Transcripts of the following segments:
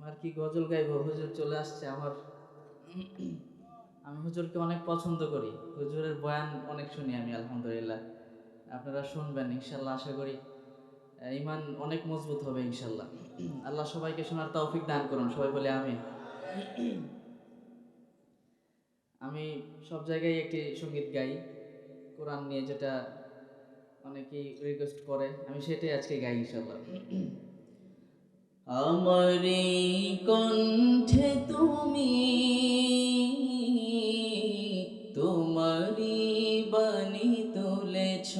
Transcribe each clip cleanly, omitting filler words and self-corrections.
আর কি গজল গাইব, হুজুর চলে আসছে আমার। আমি হুজুরকে অনেক পছন্দ করি, হুজুরের বয়ান অনেক শুনি আমি, আলহামদুলিল্লাহ। আপনারা শুনবেন ইনশাল্লাহ, আশা করি ইমান অনেক মজবুত হবে ইনশাল্লাহ। আল্লাহ সবাইকে শোনার তৌফিক দান করুন, সবাই বলে আমিন। আমি সব জায়গায় একটি সঙ্গীত গাই কোরআন নিয়ে, যেটা অনেকেই রিকোয়েস্ট করে, আমি সেটাই আজকে গাই ইনশাল্লাহ। আমারি কণ্ঠে তুমি তোমারি বাণী তুলেছ,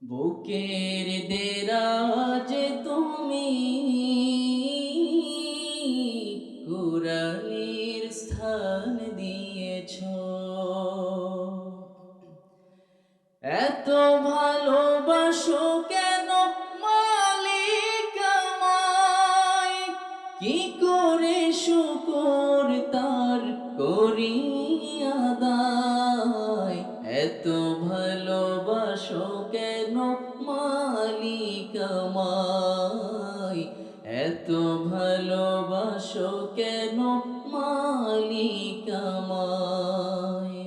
বুকের দেরাজে তুমি কুরআনের স্থান দিয়েছ। এত ভালোবাসো কেন মালিক আমায়, কি করে শুকর তার করি আদায়। এত ভালোবাসো কেন মালিক আমায়, এত ভালোবাসো কেন মালিক আমায়।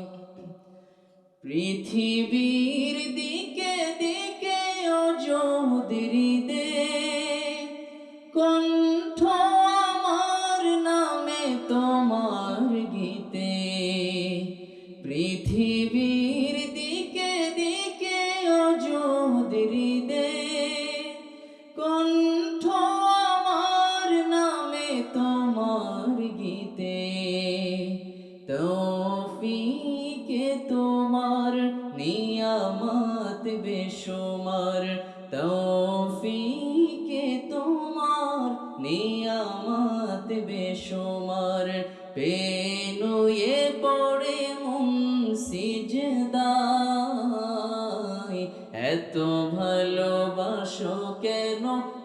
পৃথিবীর দিকে দিকে অযোধ্যৃদে কণ্ঠ আমার নামে তোমার গীতে। পৃথিবীর দিকে দিকে অযোধ্যৃদে কণ্ঠ আমার নামে তোমার গীতে। তৌফিকে তোমার নিয়ামত বেশুমার, তৌফিকে তোমার নিয়ামত বেশুমার। পেনুয়ে পড়ে মন সিজদায়, এত ভালোবাসো কেন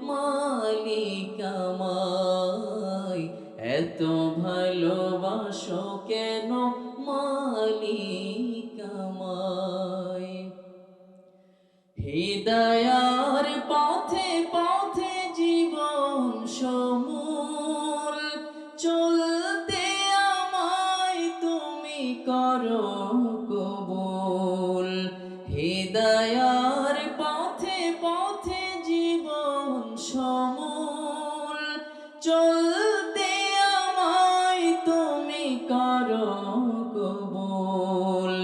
মালিক আমায়, এত ভালোবাসো কেন মালিক আমায়। হিদায়ার পথে পথে জীবন সমূল চলতে আমায় তুমি করো কবুল। হিদায়ার পথে পথে জীবন সমূল চলতে আমায় তুমি করো কবুল।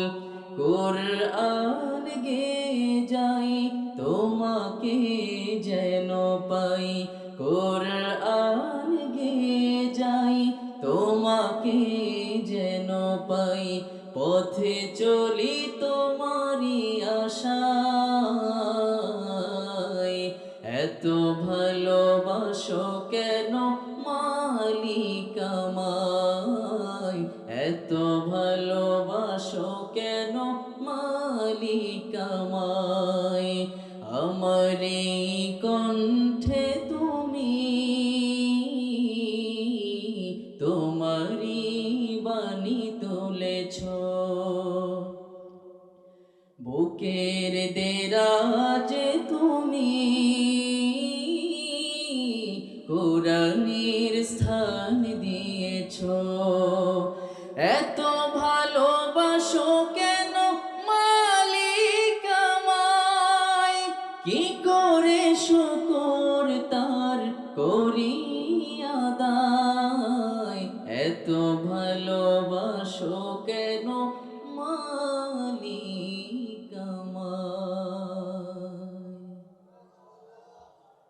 কুরআন গেয়ে যাই তোমাকে যেন পাই, কুরআন গেয়ে যাই তোমাকে যেন পাই। পথে চলি তোমারি আশায়, এত ভালোবাসো কেন মালিক আমায়, এত ভালোবাসো কেন মালিক আমায়। আমারি কণ্ঠে তুমি তোমারি বাণী তুলেছ, বুকের দেরাজে তুমি কুরআনের স্থান দিয়েছ। এত ভালোবাসো কেন মালিক আমায়, কি করে শুকর তার করি